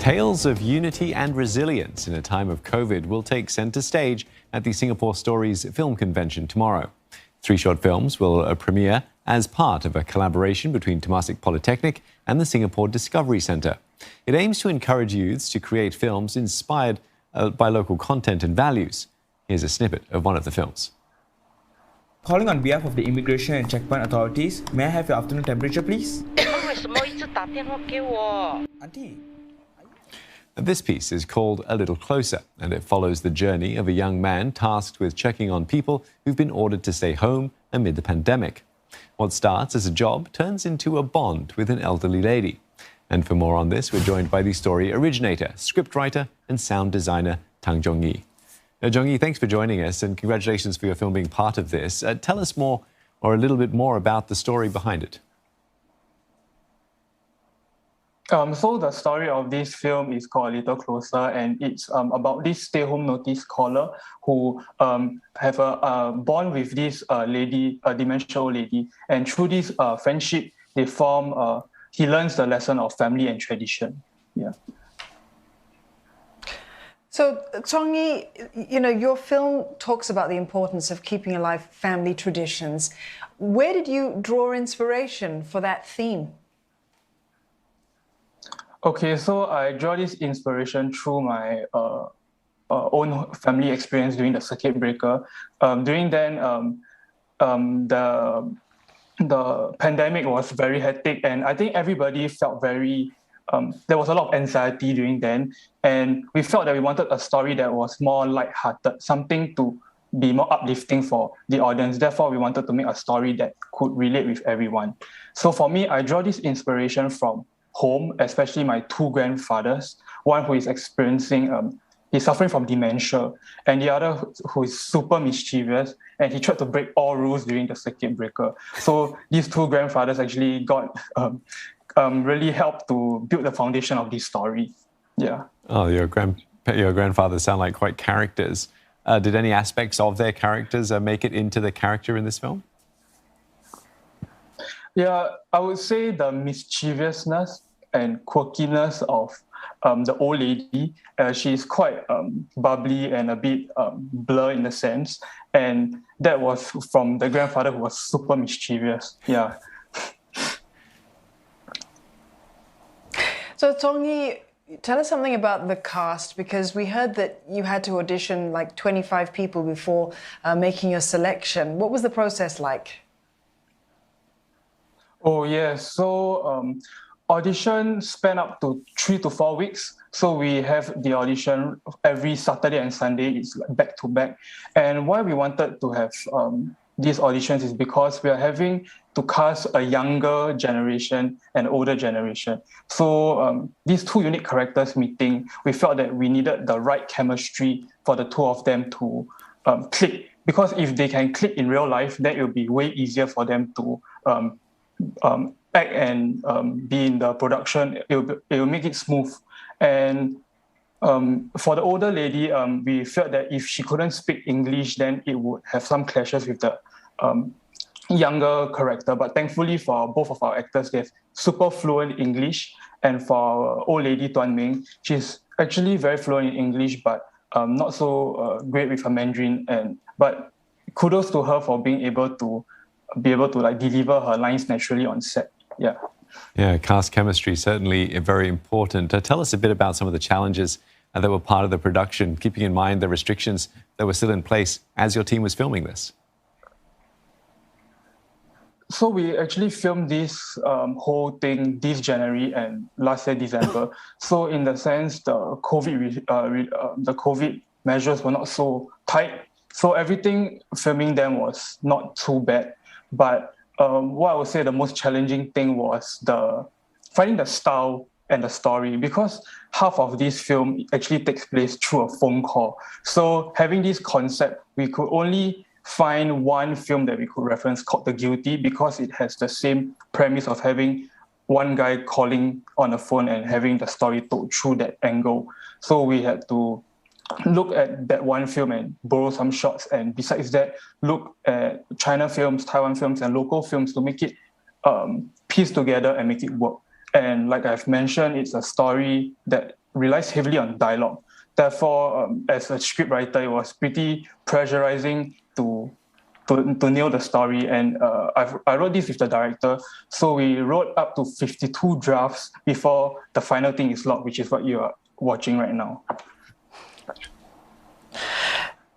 Tales of unity and resilience in a time of COVID will take centre stage at the Singapore Stories Film Convention tomorrow. 3 short films will premiere as part of a collaboration between Temasek Polytechnic and the Singapore Discovery Centre. It aims to encourage youths to create films inspired by local content and values. Here's a snippet of one of the films. Calling on behalf of the Immigration and Checkpoint Authorities, may I have your afternoon temperature, please? Auntie. This piece is called A Little Closer, and it follows the journey of a young man tasked with checking on people who've been ordered to stay home amid the pandemic. What starts as a job turns into a bond with an elderly lady. And for more on this, we're joined by the story originator, scriptwriter and sound designer Tang Zhong Yi. Now, Zhong Yi, thanks for joining us and congratulations for your film being part of this. Tell us more, or a little bit more, about the story behind it. So the story of this film is called A Little Closer, and it's about this stay-home notice caller who have a bond with this lady, a dementia old lady, and through this friendship, they form. He learns the lesson of family and tradition. Yeah. So, Zhong Yi, your film talks about the importance of keeping alive family traditions. Where did you draw inspiration for that theme? Okay, so I draw this inspiration through my own family experience during the circuit breaker. During then, the pandemic was very hectic, and I think everybody felt very. There was a lot of anxiety during then, and we felt that we wanted a story that was more lighthearted, something to be more uplifting for the audience. Therefore, we wanted to make a story that could relate with everyone. So for me, I draw this inspiration from home, especially my 2 grandfathers, one who is experiencing, he's suffering from dementia, and the other who is super mischievous, and he tried to break all rules during the circuit breaker. So these 2 grandfathers actually got really helped to build the foundation of this story. Yeah. Oh, your grandfathers sound like quite characters. Did any aspects of their characters make it into the character in this film? Yeah, I would say the mischievousness and quirkiness of the old lady. She's quite bubbly and a bit blur in the sense. And that was from the grandfather who was super mischievous. Yeah. So, Zhong Yi, tell us something about the cast, because we heard that you had to audition like 25 people before making your selection. What was the process like? Oh, yes. So audition span up to 3 to 4 weeks. So we have the audition every Saturday and Sunday. It's back to back. And why we wanted to have these auditions is because we are having to cast a younger generation and older generation. So these 2 unique characters meeting, we felt that we needed the right chemistry for the 2 of them to click. Because if they can click in real life, then it will be way easier for them to act and be in the production. It will make it smooth. And for the older lady, we felt that if she couldn't speak English, then it would have some clashes with the younger character. But thankfully for both of our actors, they have super fluent English. And for our old lady, Tuan Ming, she's actually very fluent in English, but not so great with her Mandarin. But kudos to her for being able to like deliver her lines naturally on set. Yeah. Yeah, cast chemistry certainly very important. Tell us a bit about some of the challenges that were part of the production, keeping in mind the restrictions that were still in place as your team was filming this. So we actually filmed this whole thing this January and last year December. So in the sense, the COVID measures were not so tight. So everything filming them was not too bad. But what I would say the most challenging thing was finding the style and the story, because half of this film actually takes place through a phone call. So having this concept, we could only find one film that we could reference called The Guilty, because it has the same premise of having one guy calling on a phone and having the story told through that angle. So we had to look at that one film and borrow some shots, and besides that, look at China films, Taiwan films, and local films to make it piece together and make it work. And like I've mentioned, it's a story that relies heavily on dialogue. Therefore, as a scriptwriter, it was pretty pressurizing to nail the story. And I wrote this with the director. So we wrote up to 52 drafts before the final thing is locked, which is what you are watching right now.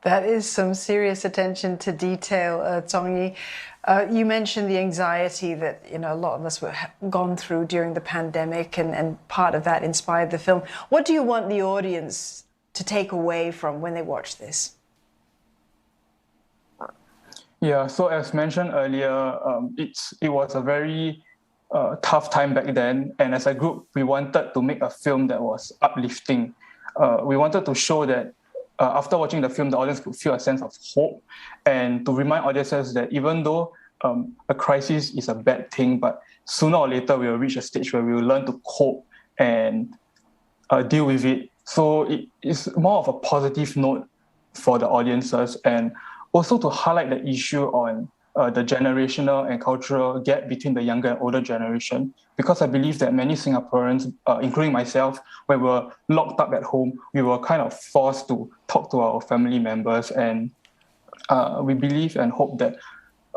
That is some serious attention to detail, Zhong Yi. You mentioned the anxiety that a lot of us were gone through during the pandemic, and part of that inspired the film. What do you want the audience to take away from when they watch this? Yeah, so as mentioned earlier, it was a very tough time back then, and as a group, we wanted to make a film that was uplifting. We wanted to show that after watching the film, the audience could feel a sense of hope, and to remind audiences that even though a crisis is a bad thing, but sooner or later we will reach a stage where we will learn to cope and deal with it. So it is more of a positive note for the audiences, and also to highlight the issue on the generational and cultural gap between the younger and older generation, because I believe that many Singaporeans, including myself, when we were locked up at home, we were kind of forced to talk to our family members, and we believe and hope that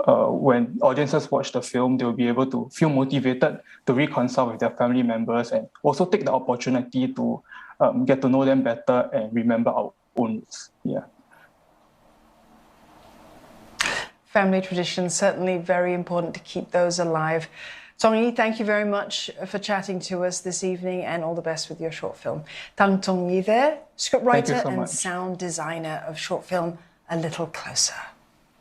when audiences watch the film, they will be able to feel motivated to reconcile with their family members, and also take the opportunity to get to know them better and remember our own roots. Yeah. Family traditions, certainly very important to keep those alive. Zhong Yi, thank you very much for chatting to us this evening, and all the best with your short film. Tang Zhong Yi there, scriptwriter and sound designer of short film A Little Closer.